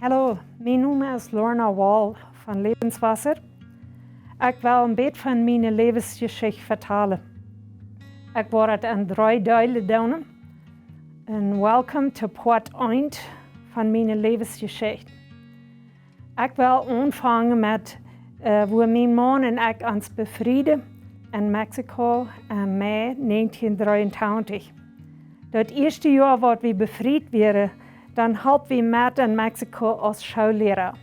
Hallo, mijn naam is Lorna van Lebenswasser. Ik wil een beetje van mijn levensgeschichte vertellen. Ik word in 3 delen doen. En welkom to part 1 van mijn levensgeschichte. Ik wil aanvangen met hoe mijn man en ik ons bevrieden in Mexico in mei 1923. Dat eerste jaar wat we bevrijd werden, dan hielpen we met in Mexico als schoolleraar.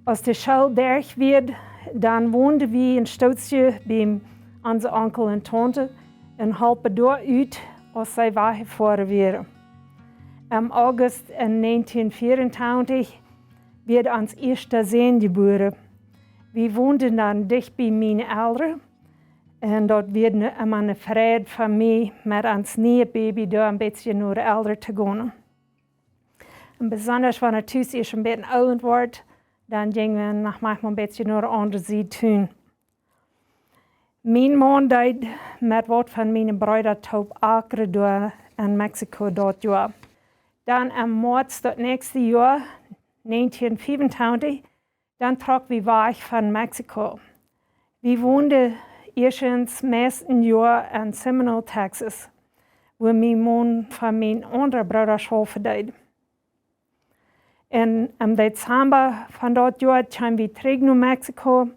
Als de school derg werd, dan woonden we een stootje bij onze onkel en tante en hielpen dooruit als zij weggevoerd werden. Im August in 1924 werd ons eerste zoon geboren. We woonden dan dicht bij mijn ouders. En dat werd immer een vrijheid van mij met ons nieuwe baby daar een beetje naar de ouders te gaan. En besonders wanneer thuis is een beetje oud wordt, dan gingen we nog manchmal een beetje naar de andere zijde toe. Mijn man deed met wat van mijn broeder top acre door in Mexico dat jaar. Dan in maart dat nächste jaar, 1925, dan trok we weg van Mexico. We woonden eerst meeste jaar in Seminole, Texas, waar mijn man van mijn andere broeder school deed. En im Dezember van dat jaar kwamen we terug naar Mexico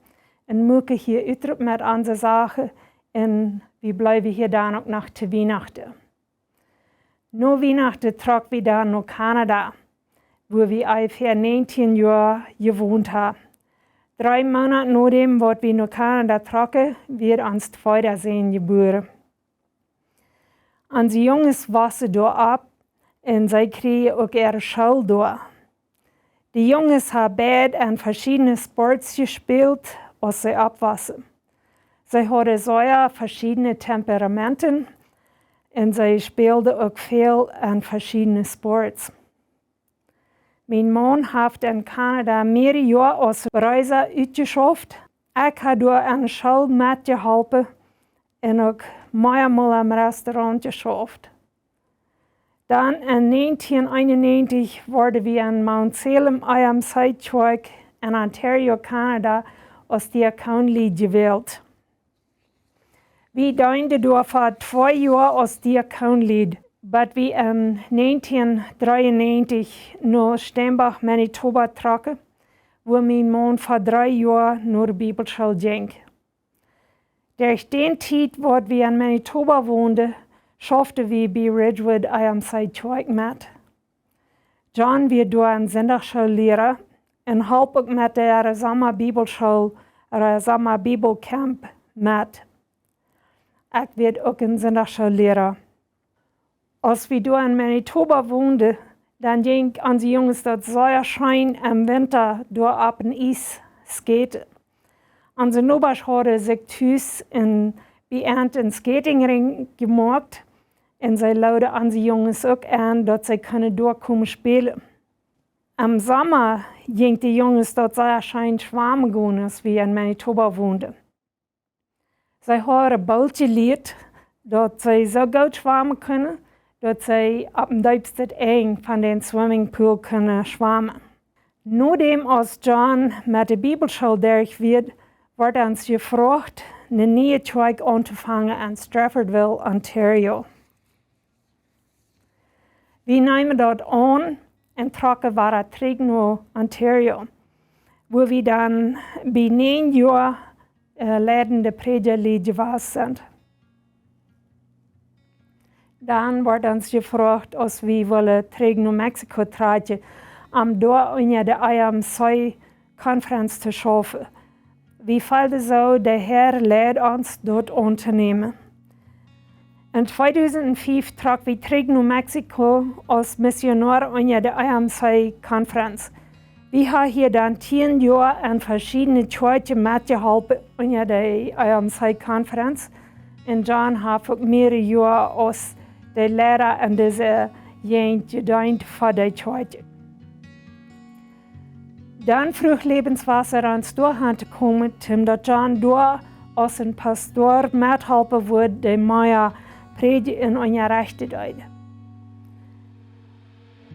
en mochten hier uit met onze zaken en we blijven hier dan ook nog te Weihnachten. Na Weihnachten trokken we dan naar Canada, waar we ongeveer 19 jaar gewoond hebben. 3 maanden nadat wat we naar Canada trokken, werd ons tweede zoon geboren. Onze jongens wassen daar op en zij kregen ook ihre school daar. De jongens hebben beide aan verschillende sports gespeeld als zij opwassen. Zij hadden zeer verschillende temperamenten en zij speelden ook veel aan verschillende sports. Mijn man heeft in Canada meerdere jaar als reiziger uitgeschaft. Ik heb door aan de school metgeholpen en ook meermaals am restaurant geschaft. Dan in 1991 worden we in Mount Salem, IMC-Track in Ontario, Canada, als diaconlead gewählt. We dienden door voor 2 jaar als diaconlead, maar we in 1993 naar Steinbach, Manitoba trokken, waar mijn man voor 3 jaar naar de Bibelschool ging. Durch den tijd wat we in Manitoba woonden, schaften we bij Ridgewood IMC-Track met. John werd door een zondagsschooleraar en hielp ook met de zomerbibelschool, zomerbibelcamp met. Ik werd ook een zondagsschooleraar. Als we door in Manitoba woonden, dan ging onze jongens dat zeer schijn im winter door op een ijs skaten. Onze nobers hadden zich thuis bij een skatingring gemaakt en zij luiden onze jongens ook aan dat zij kunnen doorkomen spelen. Im zomer ging de jongens dat zeer schijn zwemmen gaan als we in Manitoba woonden. Zij hadden een bootje geleerd dat zij zo goed zwemmen kunnen dat zij op een diepste eind van de swimmingpool kunnen zwemmen. Nadat als John met de Bibelschool derg werd, wordt ons gevraagd een nieuwe track aan te vangen in Straffordville, Ontario. We nemen dat aan en trokken we terug naar Ontario, waar we dan bij 9 jaar leidende predikerlead geweest zijn. Dan wordt ons gevraagd als we willen terug naar Mexico treden, om daar onder de IMC-conferentie te schaffen. We voelden zo, de Heer leidt ons dat aan te nemen. In 2005 trokken we terug naar Mexico als missionair onder de IMC-conferentie. We hebben hier dan 10 jaar aan verschillende tijden metgeholpen onder de IMC-conferentie. En John heeft ook meerdere jaren als de leraar in deze jeugd gediend voor die tijd. Dan vroeg Lebenswasser ons doorheen te komen, omdat John door als een pastoor methelpen wordt die meer predigen en onrechten deed.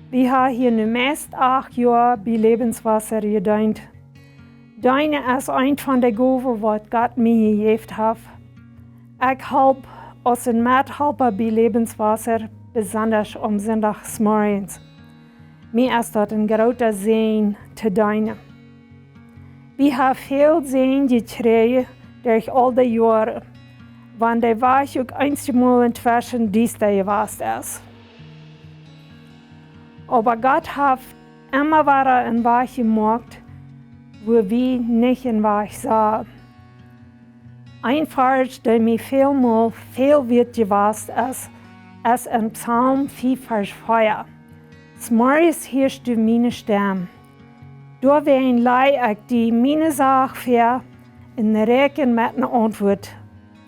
Wir haben hier nu meest 8 Jahre bei Lebenswasser gedient. Deine ist ein von den Gaven, was Gott mir gegeben hat. Ich help als ein Mithelfer bei Lebenswasser, besonders am Sonntagsmorgens. Mir ist das ein großer Segen zu dienen. Wir haben viel Segen gekriegt durch all die Jahre, wann der Weich auch einmal inzwischen dies gewesen ist. Aber Gott hat immer wieder einen Weg gemacht, wo wir nicht einen Weg sahen. Ein Vers, der mir viel wird gewesen ist in Psalm 4, Vers 4. S'morgens hörst du meine Stimme. Da werden lei ich die meine Sache für in Reken mit einer Antwort,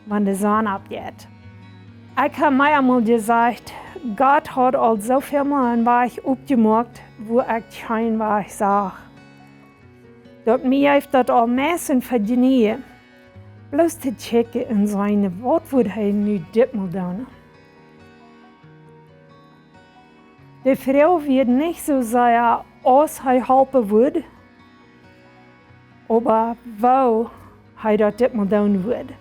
wenn die Sonne abgeht. Ich habe mir einmal gesagt, Gott hat all so viel mal einen Weg aufgemacht, wo ich keinen Weg sah. Dort mir heeft dat al messen verdienen. Bloß te checken in seine, wat wordt hij nu ditmaal doen? Die Frau wird nicht so sehr, als hij helpen wird, aber wo hij dat ditmaal doen wird.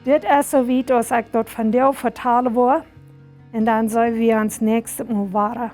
Dit is so weit, als ich dort von dir vertellen will, und dann sollen wir ans nächste Mal warten.